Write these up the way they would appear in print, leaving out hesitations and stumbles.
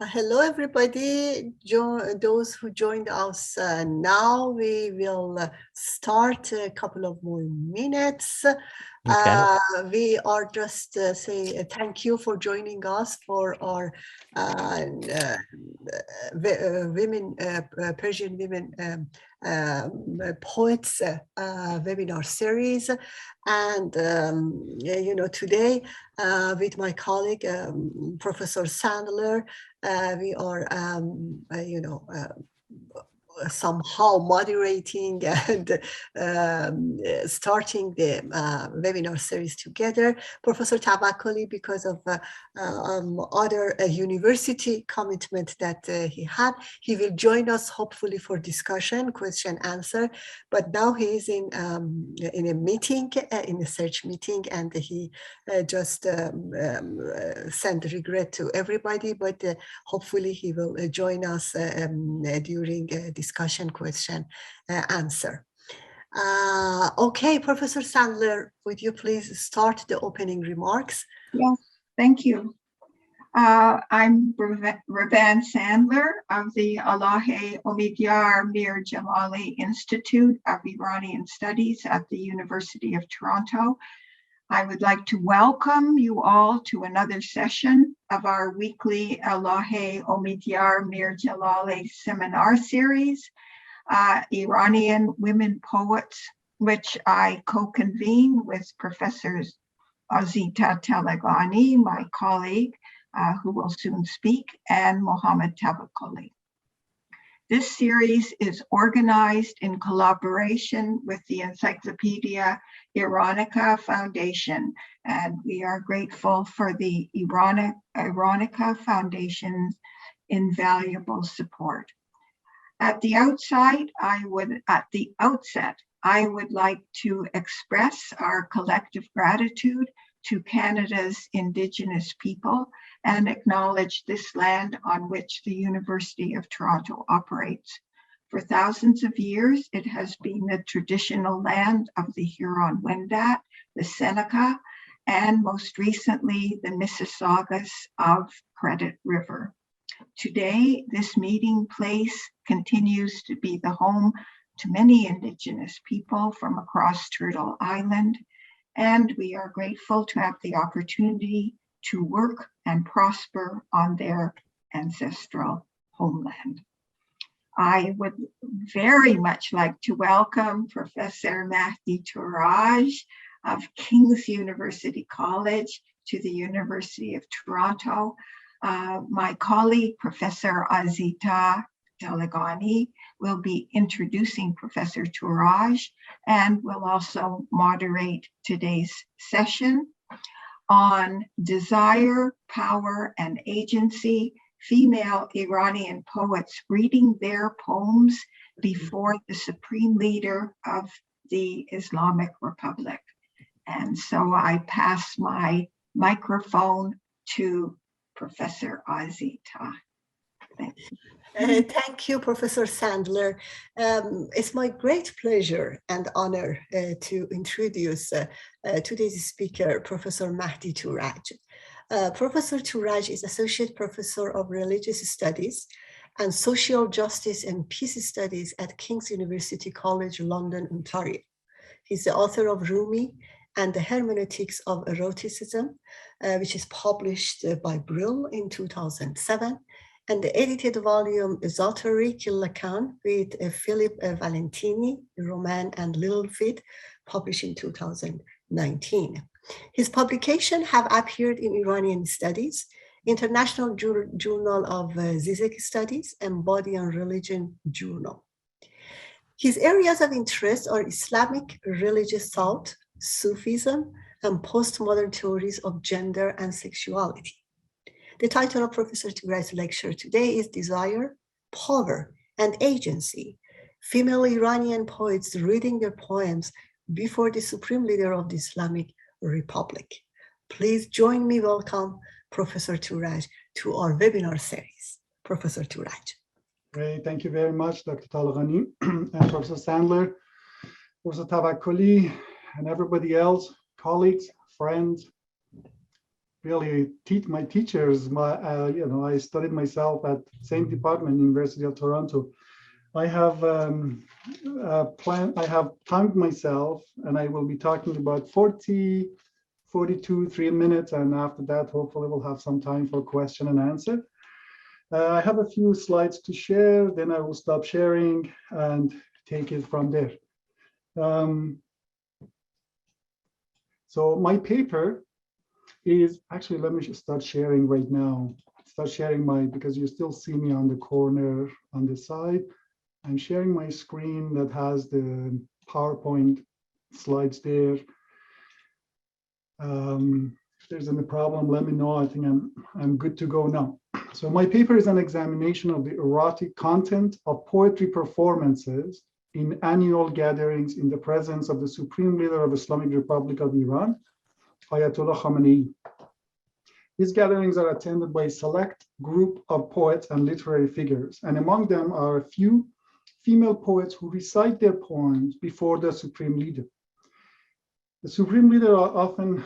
Hello, everybody. Those who joined us now, we will start a couple of more minutes. Okay. We are just say thank you for joining us for our women, Persian women poets webinar series. And, today with my colleague, Professor Sandler, we are, somehow moderating and starting the webinar series together. Professor Tawakkoli, because of other university commitment that he had, he will join us hopefully for discussion, question, answer. But now he is in a meeting, in a search meeting, and he just sent regret to everybody, but hopefully he will join us during discussion, question, answer. Okay, Professor Sandler, would you please start the opening remarks? Yes, thank you. I'm Ravan Sandler of the Elahé Omidyar Mir-Djalali Institute of Iranian Studies at the University of Toronto. I would like to welcome you all to another session of our weekly Elahé Omidyar Mir-Djalali seminar series, Iranian Women Poets, which I co-convene with Professors Azita Talagani, my colleague, who will soon speak, and Mohammad Tawakkoli. This series is organized in collaboration with the Encyclopedia Iranica Foundation, and we are grateful for the Iranica Foundation's invaluable support. At the outset, I would like to express our collective gratitude to Canada's Indigenous people and acknowledge this land on which the University of Toronto operates. For thousands of years, it has been the traditional land of the Huron-Wendat, the Seneca, and most recently, the Mississaugas of Credit River. Today, this meeting place continues to be the home to many Indigenous people from across Turtle Island, and we are grateful to have the opportunity to work and prosper on their ancestral homeland. I would very much like to welcome Professor Mahdi Tourage of King's University College to the University of Toronto. My colleague, Professor Azita Talagani, will be introducing Professor Tourage and will also moderate today's session on desire, power, and agency, female Iranian poets reading their poems before the supreme leader of the Islamic Republic. And so I pass my microphone to Professor Azita. Thank you. Thank you, Professor Sandler. It's my great pleasure and honor to introduce today's speaker, Professor Mahdi Tourage. Professor Tourage is Associate Professor of Religious Studies and Social Justice and Peace Studies at King's University College, London, Ontario. He's the author of Rumi and the Hermeneutics of Eroticism, which is published by Brill in 2007. And the edited volume Esoteric Lacan with Philip Valentini, Roman and Little Feet, published in 2019. His publications have appeared in Iranian Studies, International Journal of Zizek Studies, and Body and Religion Journal. His areas of interest are Islamic religious thought, Sufism, and postmodern theories of gender and sexuality. The title of Professor Tourage's lecture today is Desire, Power, and Agency, Female Iranian Poets Reading Their Poems Before the Supreme Leader of the Islamic Republic. Please join me welcome Professor Tourage to our webinar series. Professor Tourage. Great, thank you very much, Dr. Talagani and Professor Sandler, Professor Tawakkoli, and everybody else, colleagues, friends. really my teachers. I studied myself at same department, University of Toronto. I have I have timed myself, and I will be talking about 42, 3 minutes, and after that, hopefully, we'll have some time for question and answer. I have a few slides to share, then I will stop sharing and take it from there. So my paper is actually, let me just start sharing right now. Start sharing because you still see me on the corner on the side. I'm sharing my screen that has the PowerPoint slides there. If there's any problem, let me know. I think I'm good to go now. So my paper is an examination of the erotic content of poetry performances in annual gatherings in the presence of the Supreme Leader of Islamic Republic of Iran, Ayatollah Khamenei. These gatherings are attended by a select group of poets and literary figures, and among them are a few female poets who recite their poems before the Supreme Leader. The Supreme Leader often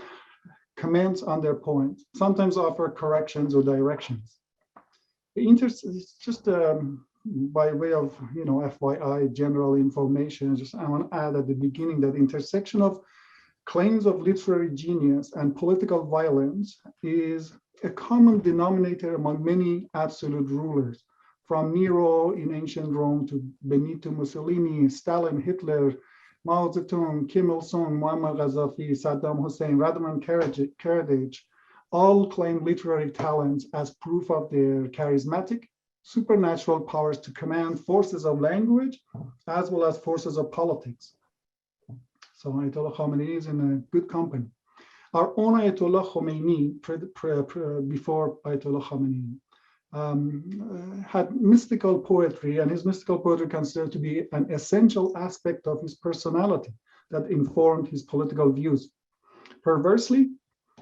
comments on their poems, sometimes offer corrections or directions. It's just by way of FYI, general information. I want to add at the beginning that the intersection of claims of literary genius and political violence is a common denominator among many absolute rulers, from Nero in ancient Rome to Benito Mussolini, Stalin, Hitler, Mao Zedong, Kim Il-sung, Muammar Gaddafi, Saddam Hussein, Radman Karadzic, all claim literary talents as proof of their charismatic, supernatural powers to command forces of language as well as forces of politics. So Ayatollah Khamenei is in a good company. Our own Ayatollah Khomeini, before Ayatollah Khamenei, had mystical poetry, and his mystical poetry considered to be an essential aspect of his personality that informed his political views. Perversely,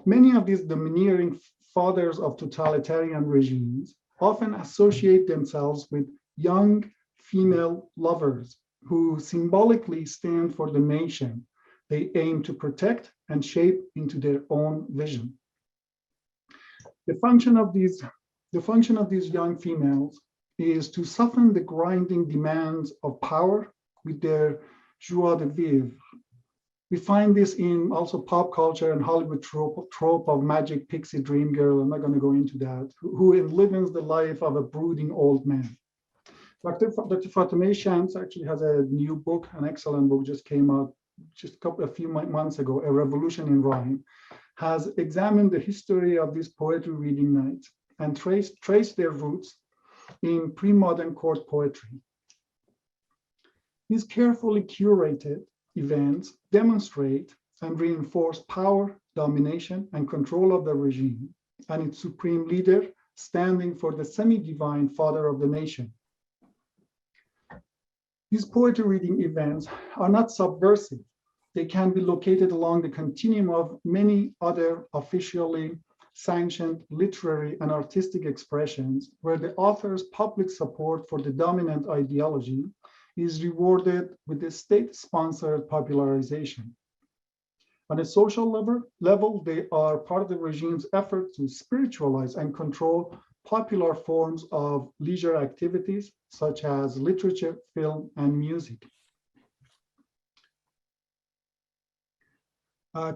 many of these domineering fathers of totalitarian regimes often associate themselves with young female lovers who symbolically stand for the nation they aim to protect and shape into their own vision. The function of these young females is to soften the grinding demands of power with their joie de vivre. We find this in also pop culture and Hollywood trope of magic pixie dream girl. I'm not going to go into that, who lives the life of a brooding old man. Dr. Fatemeh Shams actually has a new book, an excellent book, just came out just a few months ago, A Revolution in Rhyme, has examined the history of these poetry reading nights and traced their roots in pre-modern court poetry. These carefully curated events demonstrate and reinforce power, domination, and control of the regime and its supreme leader standing for the semi-divine father of the nation. These poetry reading events are not subversive. They can be located along the continuum of many other officially sanctioned literary and artistic expressions where the author's public support for the dominant ideology is rewarded with a state-sponsored popularization. On a social level, they are part of the regime's effort to spiritualize and control popular forms of leisure activities such as literature, film, and music.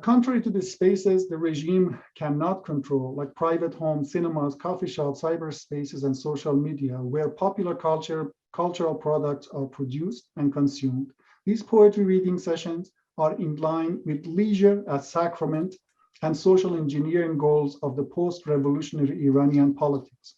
Contrary to the spaces the regime cannot control, like private homes, cinemas, coffee shops, cyberspaces, and social media, where popular cultural products are produced and consumed, these poetry reading sessions are in line with leisure as sacrament and social engineering goals of the post-revolutionary Iranian politics.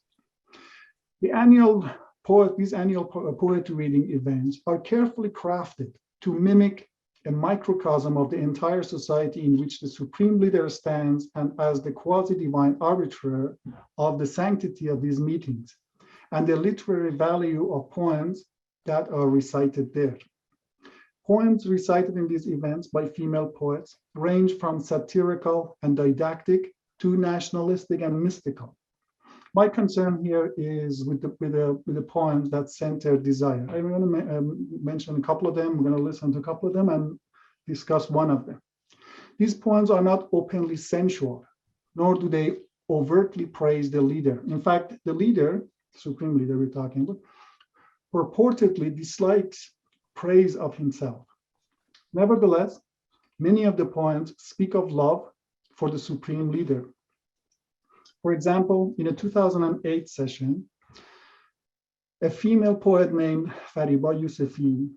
These annual poetry reading events are carefully crafted to mimic a microcosm of the entire society in which the supreme leader stands and as the quasi-divine arbiter of the sanctity of these meetings and the literary value of poems that are recited there. Poems recited in these events by female poets range from satirical and didactic to nationalistic and mystical. My concern here is with the poems that center desire. I'm going to mention a couple of them. We're going to listen to a couple of them and discuss one of them. These poems are not openly sensual. nor do they overtly praise the leader. In fact, the leader, supreme leader we're talking about, purportedly dislikes praise of himself. Nevertheless, many of the poems speak of love for the supreme leader. For example, in a 2008 session, a female poet named Fariba Yousefi.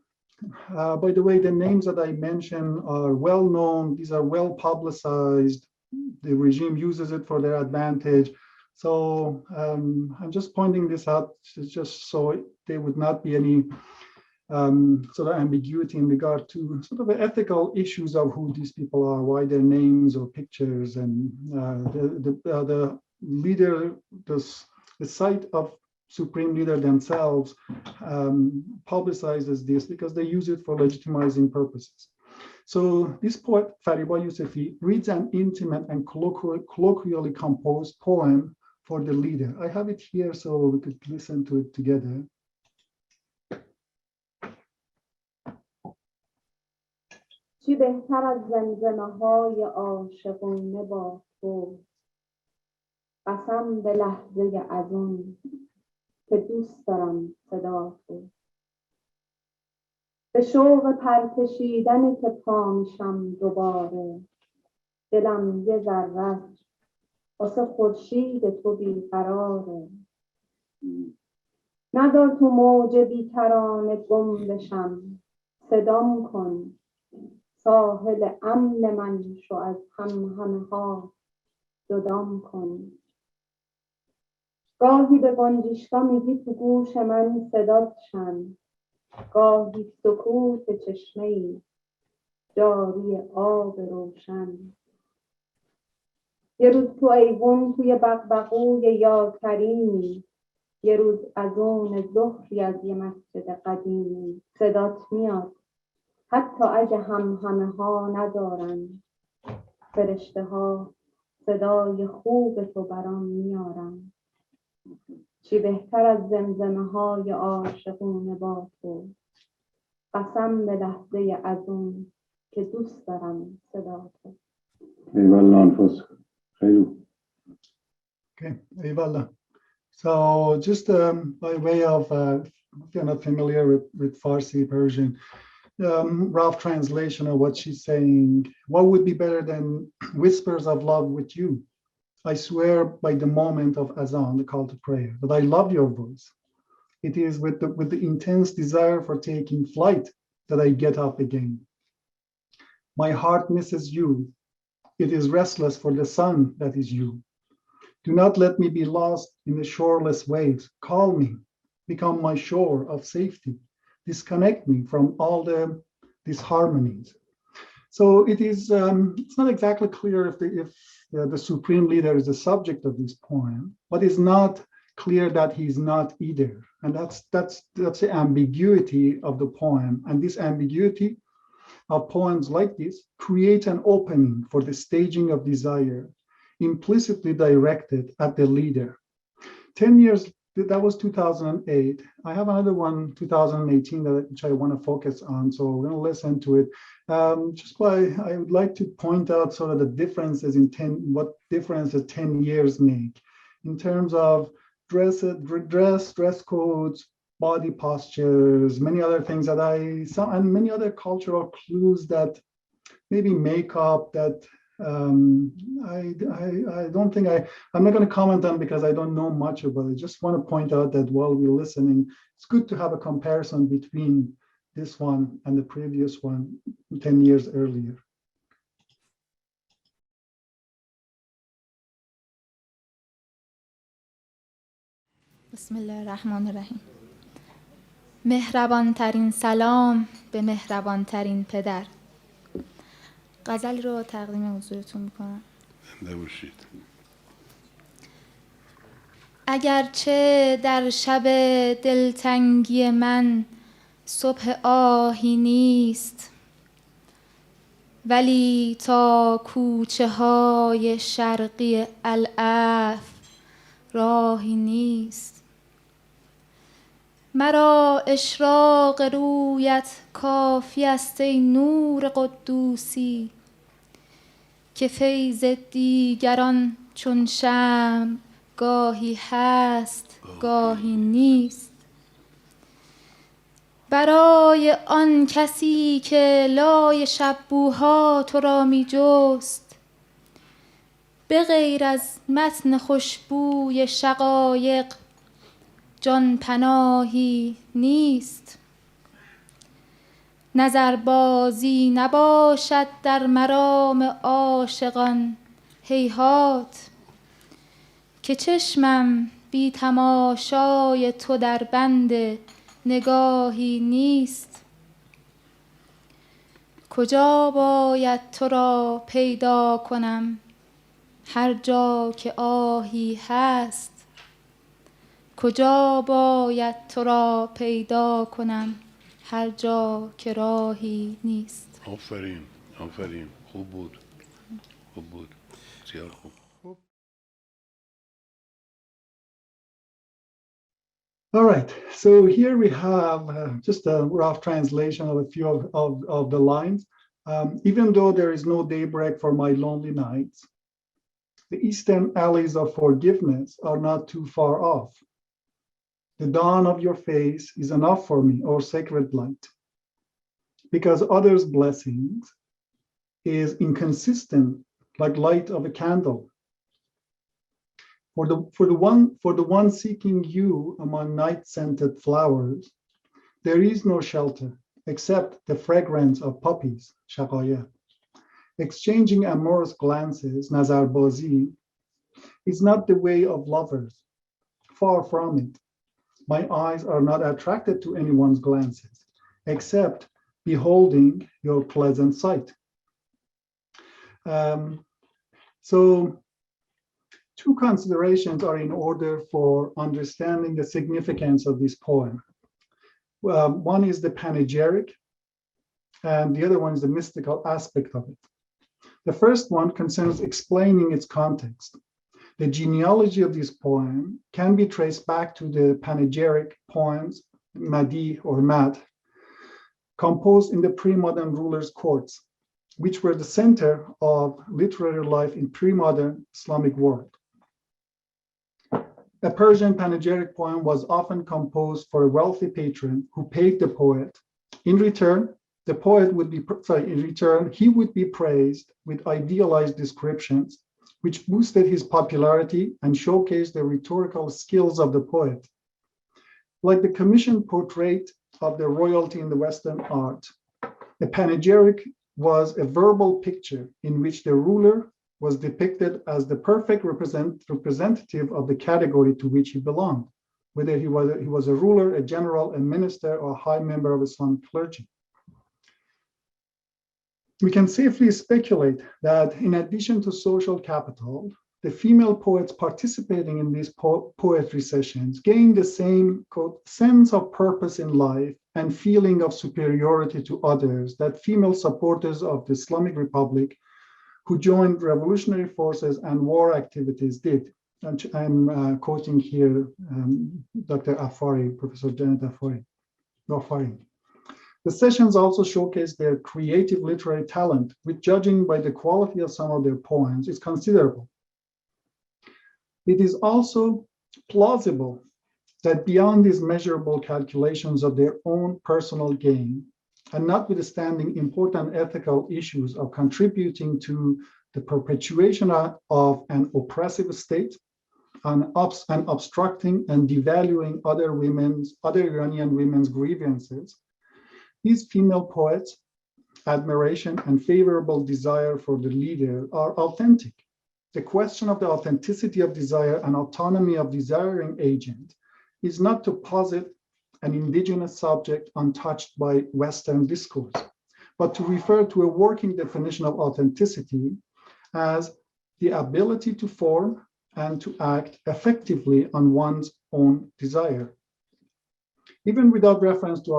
By the way, the names that I mentioned are well known. These are well publicized. The regime uses it for their advantage. So I'm just pointing this out just so there would not be any sort of ambiguity in regard to sort of the ethical issues of who these people are, why their names or pictures, and the leader, the site of supreme leader themselves publicizes this because they use it for legitimizing purposes. So this poet, Fariba Yousefi, reads an intimate and colloquially composed poem for the leader. I have it here so we could listen to it together. چی بهتر از زمزمه‌های عاشقانه با تو، قسم به لحظه ازون که دوست دارم صدا تو، به شوق پرکشیدنی که پا میشم دوباره، دلم یه ذره واسه خورشید تو بیقراره، ندار تو موج بیکرانه گم بشم، صدام کن ساحل امن من شو، از همهمه ها جدام کن. گاهی به گنجشکا میگی تو گوش من صدات شن، گاهی سکوت چشمه‌ای جاری آب روشن. یه روز تو ایوون توی بغبغوی یا کریمی، یه روز از اون ظهری از یه مسجد قدیمی، صدات میاد حتی اگه همه ها ندارن، فرشته ها صدای خوب تو برام میارن. چی بهتر از زمزمه های عاشقونه با تو، قسم به لحظه ازون که دوست دارم صدا تو. Okay, Eyvallah. So just by way of, if you're not familiar with Farsi, Persian, rough translation of what she's saying, what would be better than whispers of love with you? I swear by the moment of azan, the call to prayer, that I love your voice. It is with the intense desire for taking flight that I get up again. My heart misses you. It is restless for the sun that is you. Do not let me be lost in the shoreless waves. Call me, become my shore of safety. Disconnect me from all these harmonies. So it is. It's not exactly clear if the supreme leader is the subject of this poem, but it's not clear that he's not either. And that's the ambiguity of the poem. And this ambiguity of poems like this create an opening for the staging of desire, implicitly directed at the leader. 10 years, that was 2008. I have another one, 2018, which I want to focus on. So we're going to listen to it. I would like to point out sort of the differences what differences 10 years make in terms of dress codes, body postures, many other things that I saw, and many other cultural clues that maybe makeup that I don't think I'm not going to comment on because I don't know much about it. Just want to point out that while we're listening, it's good to have a comparison between this one and the previous one 10 years earlier. بسم الله الرحمن الرحیم. مهربان ترین سلام به مهربان ترین پدر. غزل رو تقدیم حضورتون میکنم. ببوشید. اگرچه در شب دلتنگی من صبح آهی نیست، ولی تا کوچه های شرقی العفو راهی نیست. مرا اشراق رویت کافی است ای نور قدوسی، که فیض دیگران چون شمع گاهی هست گاهی نیست. برای آن کسی که لای شبوها تو را می جست، به غیر از متن خوشبوی شقایق جان پناهی نیست. نظربازی نباشد در مرام عاشقان، هیهات که چشمم بی تماشای تو در بند نگاهی نیست. کجا باید تو را پیدا کنم هر جا که آهی هست؟ کجا باید تو را پیدا کنم هر جا که راهی نیست؟ آفرین آفرین، خوب بود، خوب بود، بسیار خوب. All right, so here we have just a rough translation of a few of the lines. Even though there is no daybreak for my lonely nights, the eastern alleys of forgiveness are not too far off. The dawn of your face is enough for me, O sacred light, because others' blessings is inconsistent like light of a candle. For the one seeking you among night-scented flowers, there is no shelter except the fragrance of poppies, shaqaya. Exchanging amorous glances, nazarbazi, is not the way of lovers. Far from it. My eyes are not attracted to anyone's glances, except beholding your pleasant sight. So two considerations are in order for understanding the significance of this poem. One is the panegyric, and the other one is the mystical aspect of it. The first one concerns explaining its context. The genealogy of this poem can be traced back to the panegyric poems, Mahdi or Mad, composed in the pre-modern rulers' courts, which were the center of literary life in pre-modern Islamic world. A Persian panegyric poem was often composed for a wealthy patron who paid the poet. In return, he would be praised with idealized descriptions, which boosted his popularity and showcased the rhetorical skills of the poet. Like the commissioned portrait of the royalty in the Western art, the panegyric was a verbal picture in which the ruler was depicted as the perfect representative of the category to which he belonged, whether he was a ruler, a general, a minister, or a high member of Islamic clergy. We can safely speculate that in addition to social capital, the female poets participating in these poetry sessions gained the same, quote, sense of purpose in life and feeling of superiority to others that female supporters of the Islamic Republic who joined revolutionary forces and war activities did. And I'm quoting here Dr. Afari, Professor Janet Afari. The sessions also showcase their creative literary talent, which, judging by the quality of some of their poems, is considerable. It is also plausible that beyond these measurable calculations of their own personal gain, and notwithstanding important ethical issues of contributing to the perpetuation of an oppressive state and obstructing and devaluing other Iranian women's grievances, these female poets' admiration and favorable desire for the leader are authentic. The question of the authenticity of desire and autonomy of desiring agent is not to posit an indigenous subject untouched by Western discourse, but to refer to a working definition of authenticity as the ability to form and to act effectively on one's own desire. Even without reference to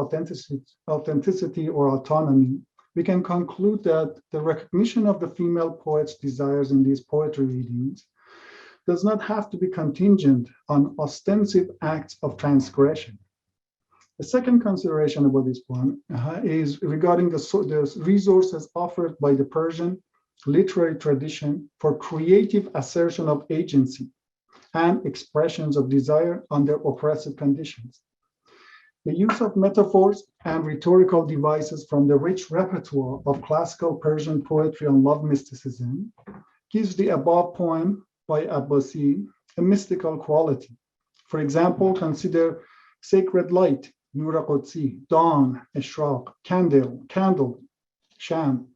authenticity or autonomy, we can conclude that the recognition of the female poet's desires in these poetry readings does not have to be contingent on ostensive acts of transgression. The second consideration about this poem is regarding the resources offered by the Persian literary tradition for creative assertion of agency and expressions of desire under oppressive conditions. The use of metaphors and rhetorical devices from the rich repertoire of classical Persian poetry on love mysticism gives the above poem by Abbasi a mystical quality. For example, consider sacred light, Nur Qudsi, dawn, Ishraq, candle, sham,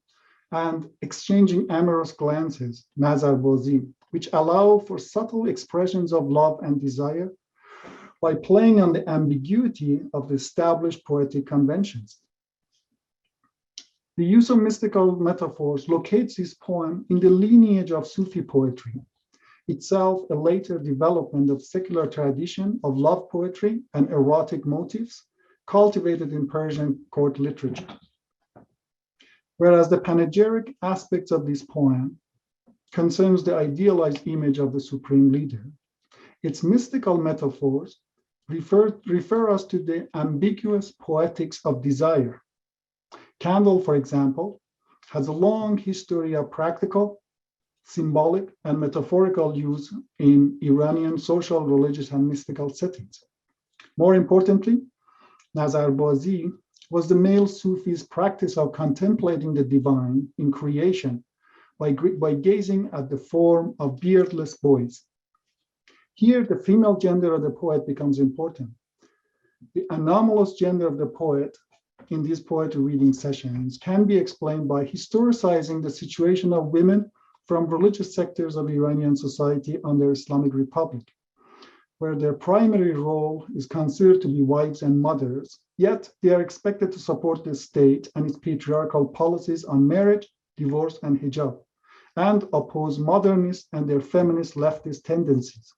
and exchanging amorous glances, Nazarbazi, which allow for subtle expressions of love and desire by playing on the ambiguity of the established poetic conventions. The use of mystical metaphors locates this poem in the lineage of Sufi poetry, itself a later development of secular tradition of love poetry and erotic motifs cultivated in Persian court literature. Whereas the panegyric aspects of this poem concerns the idealized image of the supreme leader, its mystical metaphors refer us to the ambiguous poetics of desire. Candle, for example, has a long history of practical, symbolic, and metaphorical use in Iranian social, religious, and mystical settings. More importantly, Nazarbazi was the male Sufi's practice of contemplating the divine in creation by gazing at the form of beardless boys. Here, the female gender of the poet becomes important. The anomalous gender of the poet in these poetry reading sessions can be explained by historicizing the situation of women from religious sectors of Iranian society under Islamic Republic, where their primary role is considered to be wives and mothers, yet they are expected to support the state and its patriarchal policies on marriage, divorce, and hijab, and oppose modernist and their feminist leftist tendencies.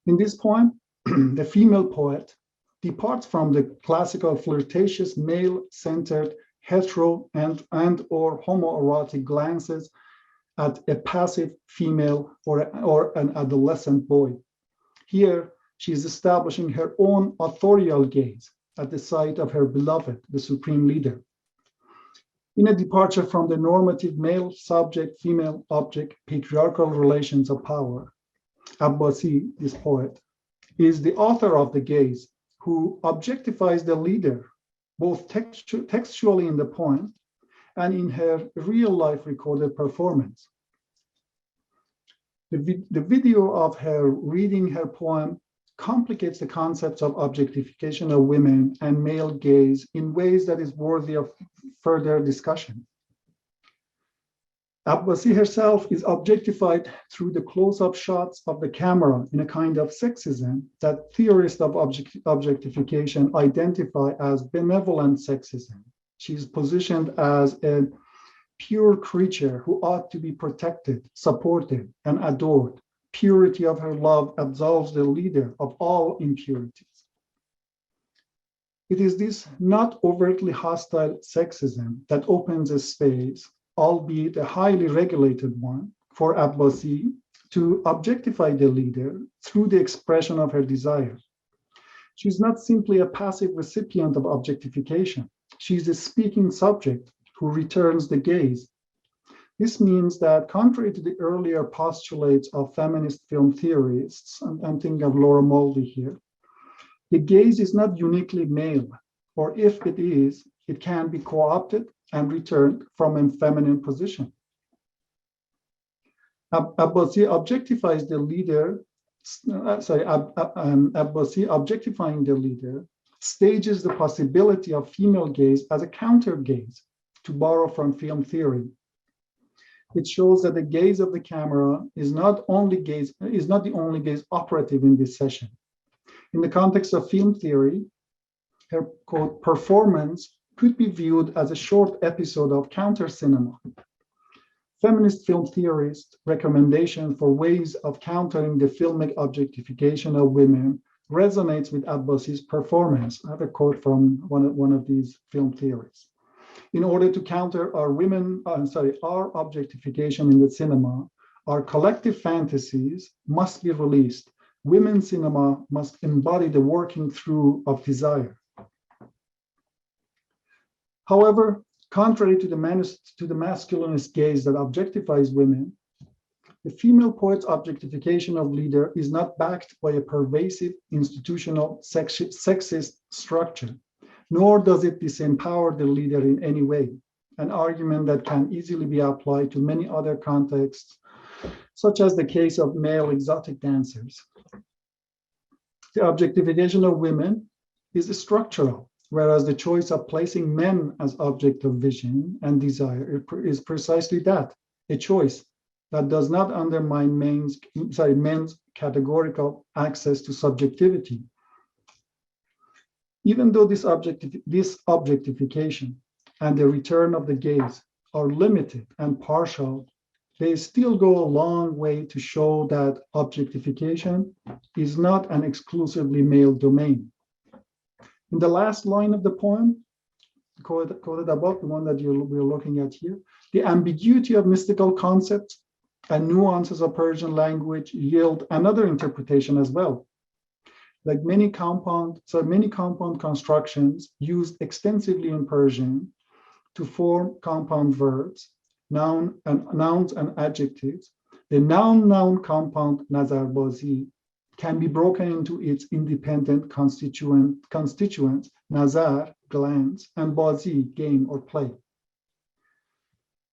In this poem, the female poet departs from the classical flirtatious male-centered hetero and or homoerotic glances at a passive female or an adolescent boy. Here, she is establishing her own authorial gaze at the sight of her beloved, the supreme leader. In a departure from the normative male subject, female object, patriarchal relations of power, Abbasi, this poet, is the author of the gaze who objectifies the leader, both textually in the poem and in her real-life recorded performance. The video of her reading her poem complicates the concepts of objectification of women and male gaze in ways that is worthy of further discussion. Abbasi herself is objectified through the close-up shots of the camera in a kind of sexism that theorists of objectification identify as benevolent sexism. She is positioned as a pure creature who ought to be protected, supported, and adored. Purity of her love absolves the leader of all impurities. It is this not overtly hostile sexism that opens a space, albeit a highly regulated one, for Abbasi to objectify the leader through the expression of her desire. She's not simply a passive recipient of objectification. She's a speaking subject who returns the gaze. This means that, contrary to the earlier postulates of feminist film theorists, I'm thinking of Laura Mulvey here, the gaze is not uniquely male, or if it is, it can be co-opted and returned from a feminine position. Abbasi objectifies the leader, Abbasi objectifying the leader stages the possibility of female gaze as a counter gaze, to borrow from film theory. It shows that the gaze of the camera is not the only gaze operative in this session. In the context of film theory, her quote, performance could be viewed as a short episode of counter cinema. Feminist film theorists' recommendation for ways of countering the filmic objectification of women resonates with Abbasi's performance. I have a quote from one of these film theorists. In order to counter our objectification in the cinema, our collective fantasies must be released. Women's cinema must embody the working through of desire. However, Contrary to the masculinist gaze that objectifies women, the female poet's objectification of leader is not backed by a pervasive institutional sexist structure, nor does it disempower the leader in any way, an argument that can easily be applied to many other contexts, such as the case of male exotic dancers. The objectification of women is structural, whereas the choice of placing men as object of vision and desire is precisely that, a choice that does not undermine men's categorical access to subjectivity. Even though this objectification and the return of the gaze are limited and partial, they still go a long way to show that objectification is not an exclusively male domain. In the last line of the poem, quoted above, the one that we're looking at here, the ambiguity of mystical concepts and nuances of Persian language yield another interpretation as well. Like many compound constructions used extensively in Persian to form compound verbs, nouns and adjectives, the noun compound nazarbazi can be broken into its independent constituents, nazar, glance, and bazi, game or play.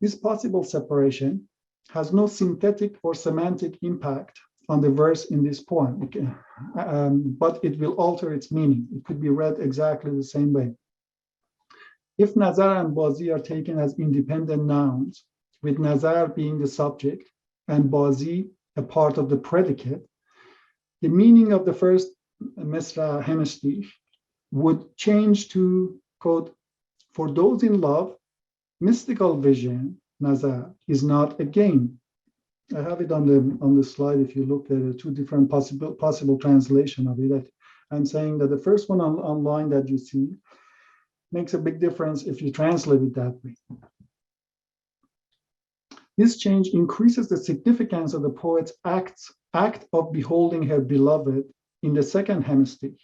This possible separation has no synthetic or semantic impact on the verse in this poem, but it will alter its meaning. It could be read exactly the same way. If nazar and bazi are taken as independent nouns, with nazar being the subject and bazi a part of the predicate, the meaning of the first Misra hemistich would change to, quote, for those in love, mystical vision, nazar, is not a game. I have it on the slide. If you look at the two different possible translation of it, I'm saying that the first one online that you see makes a big difference if you translate it that way. This change increases the significance of the poet's act of beholding her beloved in the second hemistich.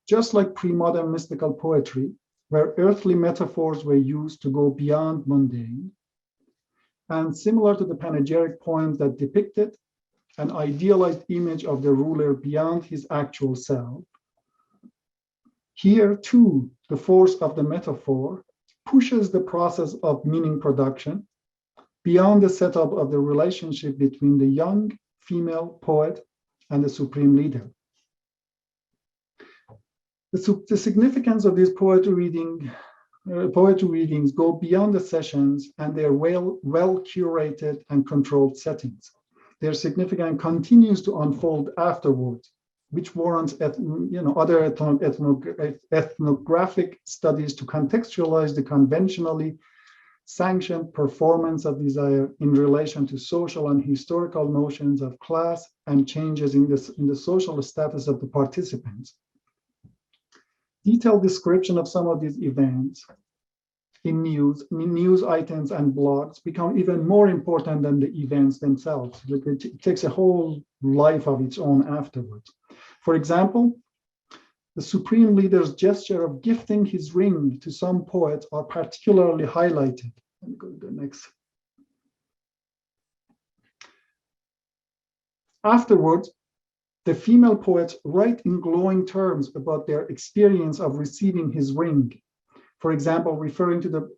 Just like pre-modern mystical poetry, where earthly metaphors were used to go beyond mundane, and similar to the panegyric poems that depicted an idealized image of the ruler beyond his actual self, here too, the force of the metaphor pushes the process of meaning production beyond the setup of the relationship between the young female poet and the supreme leader. The significance of these poetry readings go beyond the sessions and their well curated and controlled settings. Their significance continues to unfold afterwards, which warrants other ethnographic studies to contextualize the conventionally sanctioned performance of desire in relation to social and historical notions of class and changes in the social status of the participants. Detailed description of some of these events in news items and blogs become even more important than the events themselves. It takes a whole life of its own afterwards. For example, the supreme leader's gesture of gifting his ring to some poets are particularly highlighted. Let me go to the next. Afterwards, the female poets write in glowing terms about their experience of receiving his ring. For example, referring to the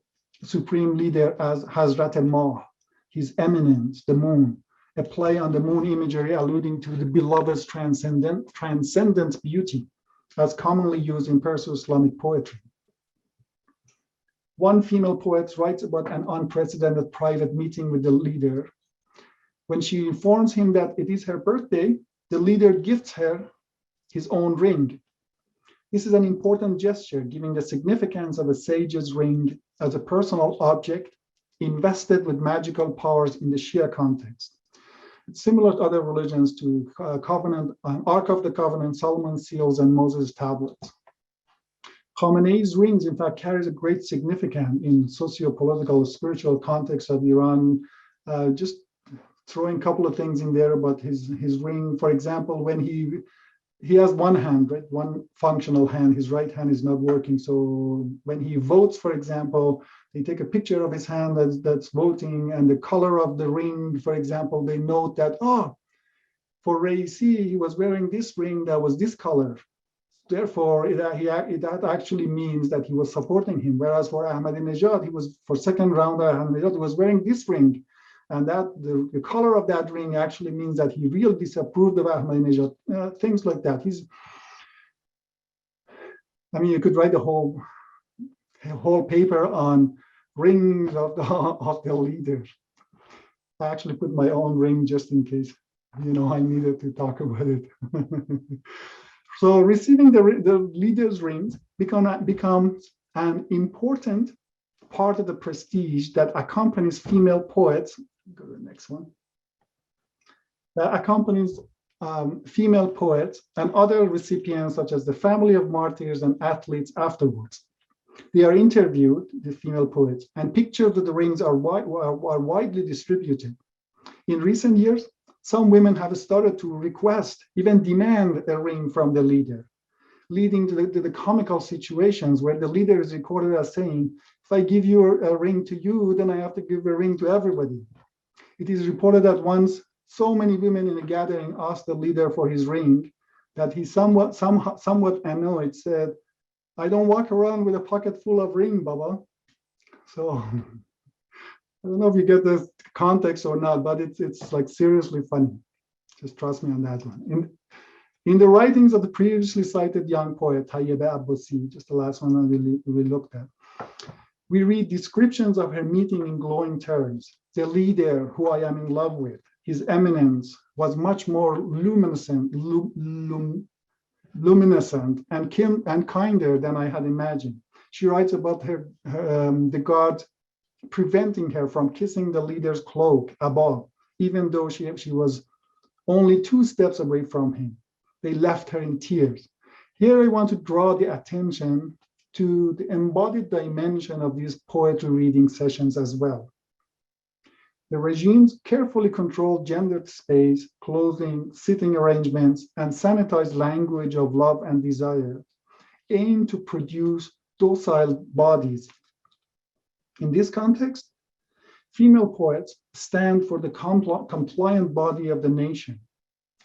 supreme leader as Hazrat Ma, his eminence, the moon, a play on the moon imagery alluding to the beloved's transcendent beauty, as commonly used in Perso-Islamic poetry. One female poet writes about an unprecedented private meeting with the leader. When she informs him that it is her birthday, the leader gifts her his own ring. This is an important gesture, giving the significance of a sage's ring as a personal object invested with magical powers in the Shia context. It's similar to other religions to Covenant, Ark of the Covenant, Solomon's seals, and Moses' tablets. Khamenei's rings, in fact, carries a great significance in socio-political, spiritual context of Iran. Just throwing a couple of things in there about his ring. For example, when he he has one hand, right? One functional hand. His right hand is not working. So when he votes, for example, they take a picture of his hand that's voting, and the color of the ring, for example, they note that, oh, for Raisi, he was wearing this ring that was this color. Therefore, that actually means that he was supporting him. Whereas for Ahmadinejad, he was, for second round, Ahmadinejad, he was wearing this ring. And that the color of that ring actually means that he really disapproved of Ahmadinejad, things like that. You could write a whole paper on rings of the leaders. I actually put my own ring just in case, I needed to talk about it. So receiving the leader's rings becomes an important part of the prestige that accompanies female poets. Go to the next one. That accompanies female poets and other recipients, such as the family of martyrs and athletes afterwards. They are interviewed, the female poets, and pictures of the rings are widely distributed. In recent years, some women have started to request, even demand a ring from the leader, leading to the comical situations where the leader is recorded as saying, if I give you a ring to you, then I have to give a ring to everybody. It is reported that once so many women in a gathering asked the leader for his ring that he somewhat annoyed said, I don't walk around with a pocket full of ring, Baba. So I don't know if you get the context or not, but it's like seriously funny. Just trust me on that one. In the writings of the previously cited young poet, Tayyebe Abbasi, just the last one we looked at, we read descriptions of her meeting in glowing terms. The leader who I am in love with, his eminence, was much more luminescent and kinder than I had imagined. She writes about the guard preventing her from kissing the leader's cloak above, even though she was only 2 steps away from him. They left her in tears. Here I want to draw the attention to the embodied dimension of these poetry reading sessions as well. The regimes carefully controlled gendered space, clothing, sitting arrangements, and sanitized language of love and desire, aim to produce docile bodies. In this context, female poets stand for the compliant body of the nation,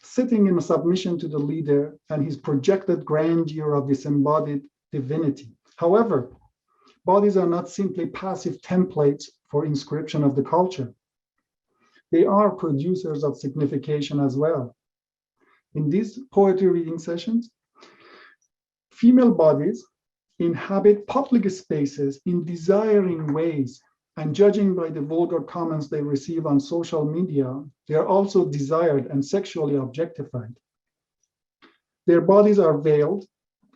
sitting in submission to the leader and his projected grandeur of disembodied divinity. However, bodies are not simply passive templates for inscription of the culture. They are producers of signification as well. In these poetry reading sessions, female bodies inhabit public spaces in desiring ways, and judging by the vulgar comments they receive on social media, they are also desired and sexually objectified. Their bodies are veiled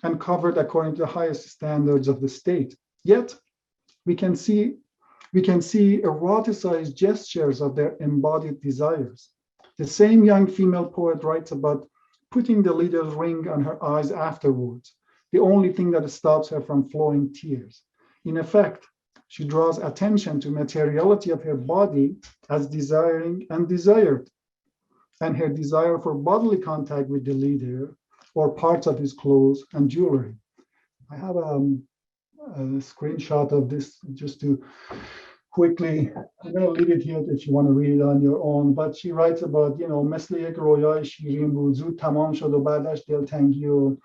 and covered according to the highest standards of the state. Yet, we can see eroticized gestures of their embodied desires. The same young female poet writes about putting the leader's ring on her eyes afterwards, the only thing that stops her from flowing tears. In effect, she draws attention to materiality of her body as desiring and desired, and her desire for bodily contact with the leader or parts of his clothes and jewelry. I have a screenshot of this just to quickly, I'm going to leave it here if you want to read it on your own, but she writes about, مثل یک رویای شیرین بود زود تمام شد و بعدش دلتنگی و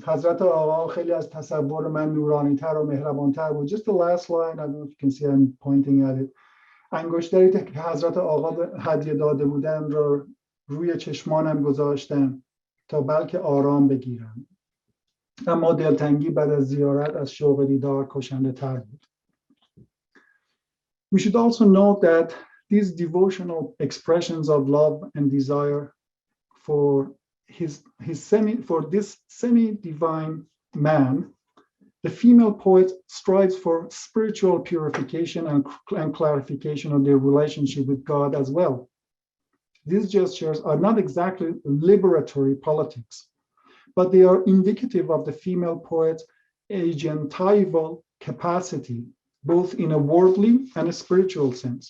حضرت آقا خیلی از تصور من نورانی‌تر و مهربان‌تر بود. Just the last line, I don't know if you can see I'm pointing at it. انگشتری که حضرت آقا هدیه داده بودن رو روی چشمانم گذاشتم تا بلکه آرام بگیرم. اما دلتنگی بعد از زیارت از شوق دیدار کشنده تر بود. We should also note that these devotional expressions of love and desire for this semi-divine man, the female poet strives for spiritual purification and clarification of their relationship with God as well. These gestures are not exactly liberatory politics, but they are indicative of the female poet's agentival capacity, both in a worldly and a spiritual sense.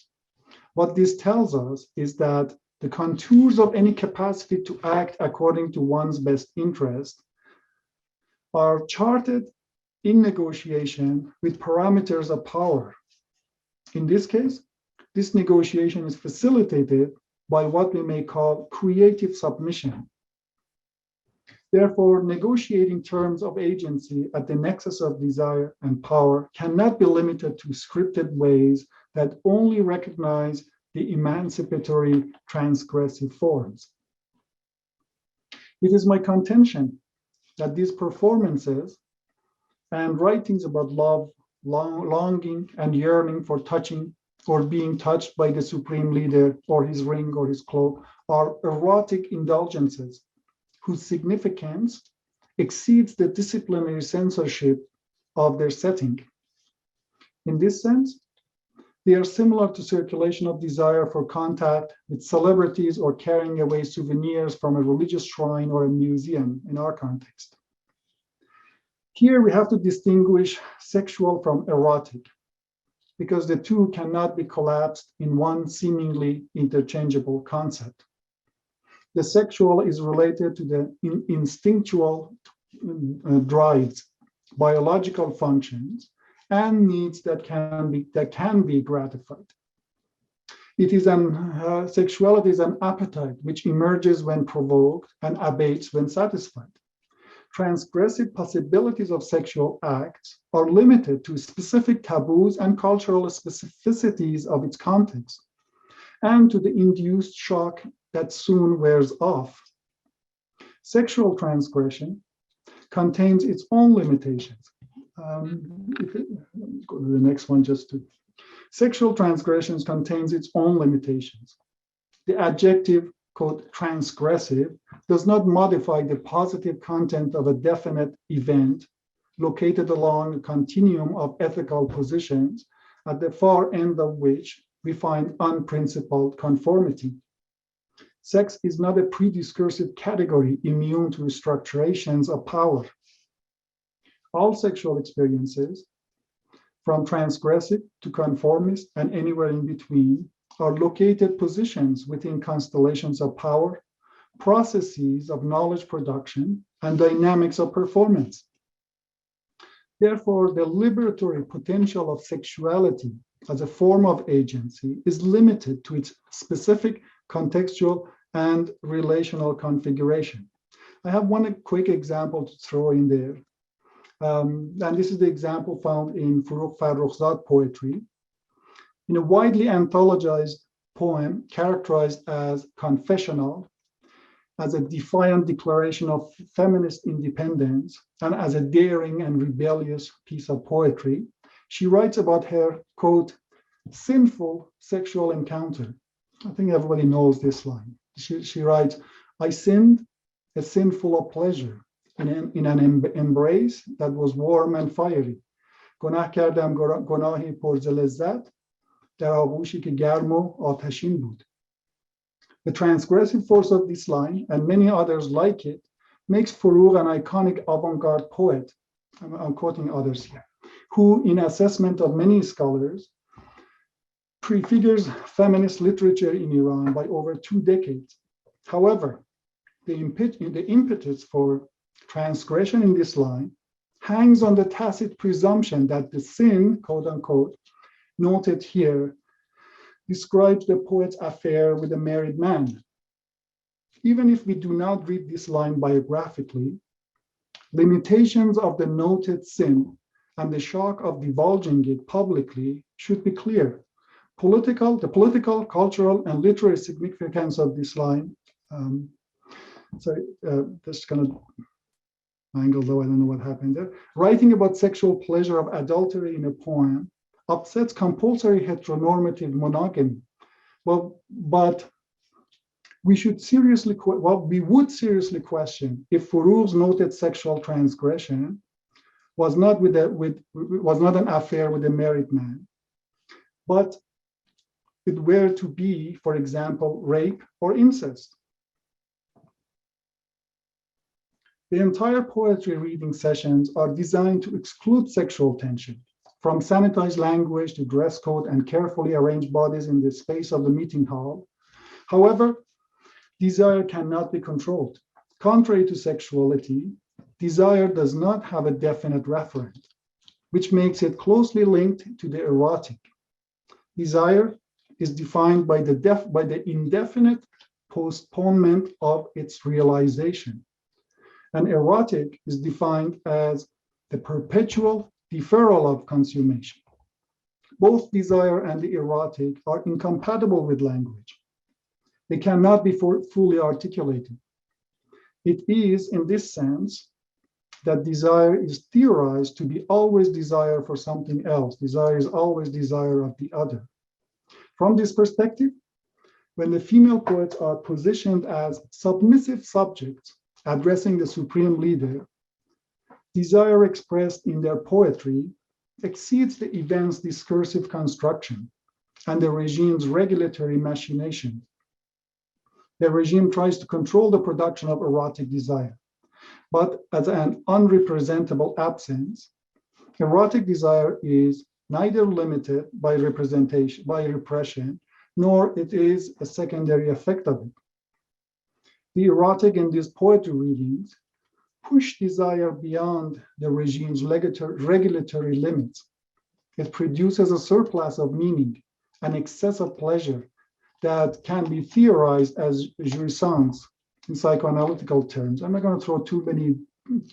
What this tells us is that the contours of any capacity to act according to one's best interest are charted in negotiation with parameters of power. In this case, this negotiation is facilitated by what we may call creative submission. Therefore, negotiating terms of agency at the nexus of desire and power cannot be limited to scripted ways that only recognize the emancipatory transgressive forms. It is my contention that these performances and writings about love, longing, and yearning for touching or being touched by the supreme leader or his ring or his cloak are erotic indulgences whose significance exceeds the disciplinary censorship of their setting. In this sense, they are similar to circulation of desire for contact with celebrities or carrying away souvenirs from a religious shrine or a museum in our context. Here we have to distinguish sexual from erotic, because the two cannot be collapsed in one seemingly interchangeable concept. The sexual is related to the instinctual drives, biological functions, and needs that can be gratified. It is sexuality is an appetite which emerges when provoked and abates when satisfied. Transgressive possibilities of sexual acts are limited to specific taboos and cultural specificities of its context, and to the induced shock that soon wears off. Sexual transgression contains its own limitations. Let's go to the next one just to. Sexual transgressions contains its own limitations. The adjective, quote, transgressive, does not modify the positive content of a definite event located along a continuum of ethical positions, at the far end of which we find unprincipled conformity. Sex is not a pre-discursive category immune to structurations of power. All sexual experiences, from transgressive to conformist and anywhere in between, are located positions within constellations of power, processes of knowledge production, and dynamics of performance. Therefore, the liberatory potential of sexuality as a form of agency is limited to its specific contextual and relational configuration. I have one quick example to throw in there. And this is the example found in Forough Farrokhzad poetry. In a widely anthologized poem characterized as confessional, as a defiant declaration of feminist independence, and as a daring and rebellious piece of poetry, she writes about her, quote, sinful sexual encounter. I think everybody knows this line. She writes, I sinned a sin full of pleasure in an embrace that was warm and fiery. گناه کردم گناهی پر ز لذت در آغوشی که گرم و آتشین بود. The transgressive force of this line, and many others like it, makes Forough an iconic avant-garde poet. I'm quoting others here, who, in assessment of many scholars, prefigures feminist literature in Iran by over 2 decades. However, the impetus for transgression in this line hangs on the tacit presumption that the sin, quote unquote, noted here, describes the poet's affair with a married man. Even if we do not read this line biographically, limitations of the noted sin and the shock of divulging it publicly should be clear. The political, cultural, and literary significance of this line. This kind of angle, though I don't know what happened there. Writing about sexual pleasure of adultery in a poem upsets compulsory heteronormative monogamy. Well, but we would seriously question if Forough's noted sexual transgression was not an affair with a married man, but it were to be, for example, rape or incest. The entire poetry reading sessions are designed to exclude sexual tension, from sanitized language to dress code and carefully arranged bodies in the space of the meeting hall. However, Desire cannot be controlled. Contrary to sexuality, desire does not have a definite referent, which makes it closely linked to the erotic. Desire is defined by the indefinite postponement of its realization. And erotic is defined as the perpetual deferral of consummation. Both desire and the erotic are incompatible with language. They cannot be fully articulated. It is in this sense that desire is theorized to be always desire for something else. Desire is always desire of the other. From this perspective, when the female poets are positioned as submissive subjects addressing the supreme leader, desire expressed in their poetry exceeds the event's discursive construction and the regime's regulatory machination. The regime tries to control the production of erotic desire, but as an unrepresentable absence, erotic desire is neither limited by repression, nor it is a secondary effect of it. The erotic in these poetry readings push desire beyond the regime's regulatory limits. It produces a surplus of meaning, an excess of pleasure that can be theorized as jouissance in psychoanalytical terms. I'm not going to throw too many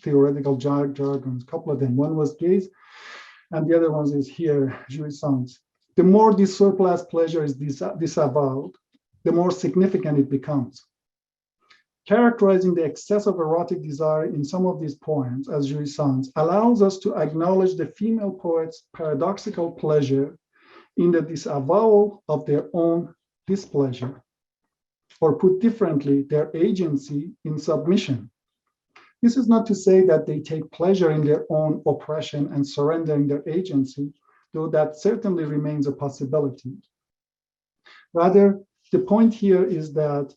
theoretical jargons, a couple of them. One was gaze, and the other one is here, jouissance. The more this surplus pleasure is disavowed, the more significant it becomes. Characterizing the excess of erotic desire in some of these poems as jouissance allows us to acknowledge the female poet's paradoxical pleasure in the disavowal of their own displeasure, or put differently, their agency in submission. This is not to say that they take pleasure in their own oppression and surrendering their agency, though that certainly remains a possibility. Rather, the point here is that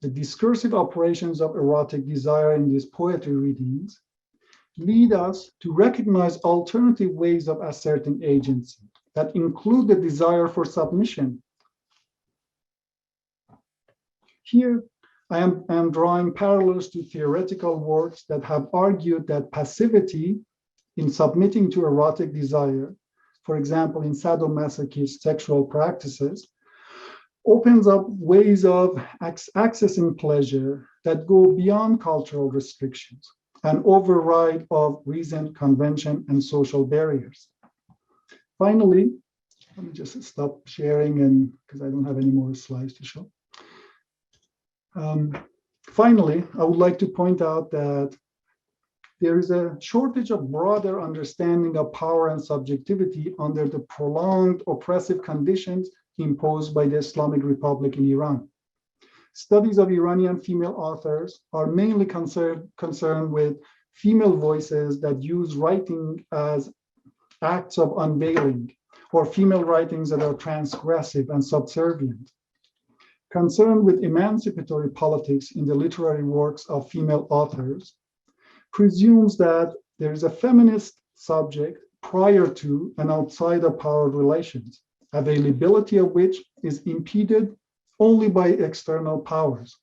the discursive operations of erotic desire in these poetry readings lead us to recognize alternative ways of asserting agency that include the desire for submission. Here, I am drawing parallels to theoretical works that have argued that passivity in submitting to erotic desire, for example, in sadomasochist sexual practices, opens up ways of accessing pleasure that go beyond cultural restrictions and override of reason, convention, and social barriers. Finally, let me just stop sharing and because I don't have any more slides to show. Finally, I would like to point out that there is a shortage of broader understanding of power and subjectivity under the prolonged oppressive conditions imposed by the Islamic Republic in Iran. Studies of Iranian female authors are mainly concerned with female voices that use writing as acts of unveiling, or female writings that are transgressive and subservient. Concern with emancipatory politics in the literary works of female authors presumes that there is a feminist subject prior to and outside of power relations, availability of which is impeded only by external powers.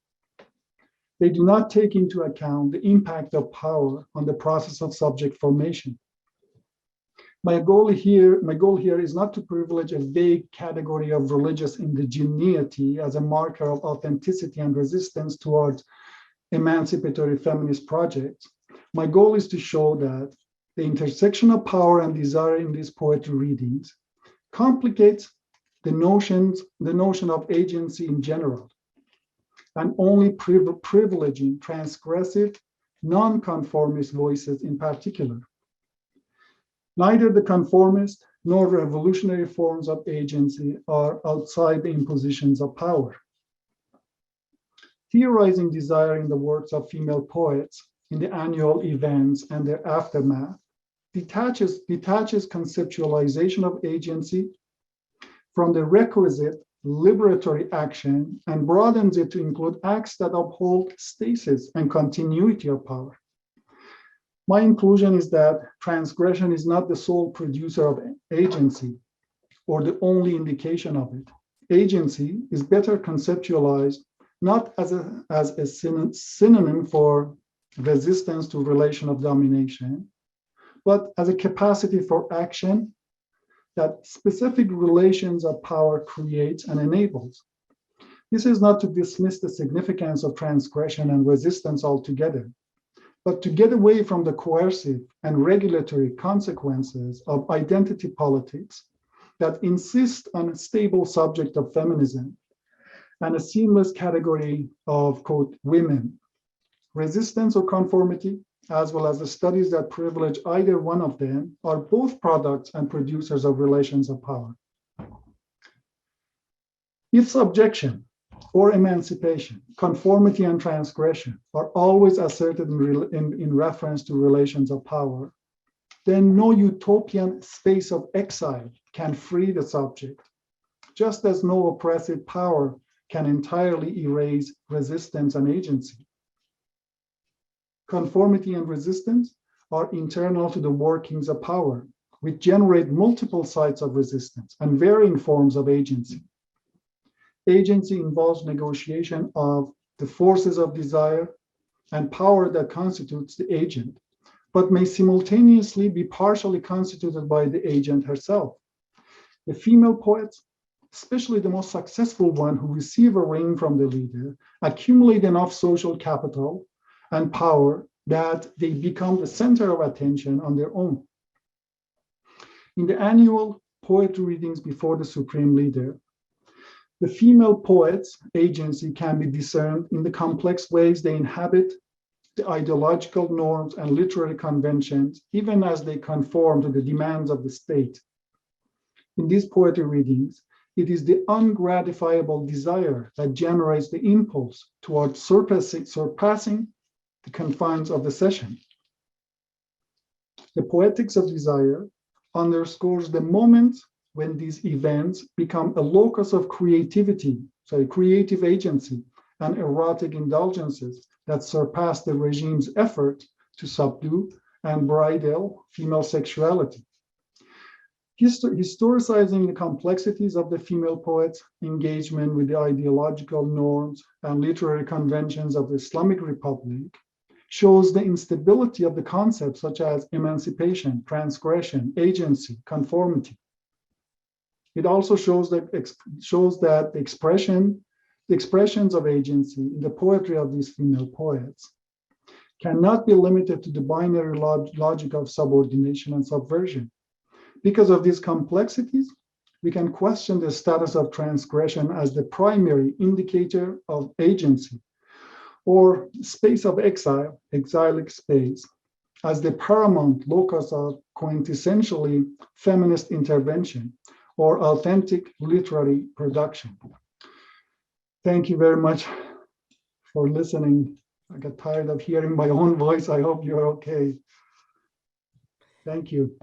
They do not take into account the impact of power on the process of subject formation. My goal here is not to privilege a vague category of religious indigeneity as a marker of authenticity and resistance towards emancipatory feminist projects. My goal is to show that the intersection of power and desire in these poetry readings complicates the notion of agency in general, and only privileging transgressive, non-conformist voices in particular. Neither the conformist nor revolutionary forms of agency are outside the impositions of power. Theorizing desire in the works of female poets in the annual events and their aftermath detaches conceptualization of agency from the requisite liberatory action and broadens it to include acts that uphold stasis and continuity of power. My inclusion is that transgression is not the sole producer of agency or the only indication of it. Agency is better conceptualized not as a synonym for resistance to relation of domination, but as a capacity for action that specific relations of power creates and enables. This is not to dismiss the significance of transgression and resistance altogether, but to get away from the coercive and regulatory consequences of identity politics that insist on a stable subject of feminism and a seamless category of, quote, women. Resistance or conformity, as well as the studies that privilege either one of them, are both products and producers of relations of power. If subjection or emancipation, conformity and transgression are always asserted in reference to relations of power, then no utopian space of exile can free the subject, just as no oppressive power can entirely erase resistance and agency. Conformity and resistance are internal to the workings of power, which generate multiple sites of resistance and varying forms of agency. Agency involves negotiation of the forces of desire and power that constitutes the agent, but may simultaneously be partially constituted by the agent herself. The female poets, especially the most successful one who receive a ring from the leader, accumulate enough social capital and power that they become the center of attention on their own. In the annual poetry readings before the supreme leader, the female poet's agency can be discerned in the complex ways they inhabit the ideological norms and literary conventions, even as they conform to the demands of the state. In these poetry readings, it is the ungratifiable desire that generates the impulse towards surpassing the confines of the session. The poetics of desire underscores the moment when these events become a locus of creativity, creative agency, and erotic indulgences that surpass the regime's effort to subdue and bridle female sexuality. Historicizing the complexities of the female poet's engagement with the ideological norms and literary conventions of the Islamic Republic shows the instability of the concepts such as emancipation, transgression, agency, conformity. It also shows that the expressions of agency in the poetry of these female poets cannot be limited to the binary logic of subordination and subversion. Because of these complexities, we can question the status of transgression as the primary indicator of agency, or space of exile, exilic space, as the paramount locus of quintessentially feminist intervention or authentic literary production. Thank you very much for listening. I got tired of hearing my own voice. I hope you're okay. Thank you.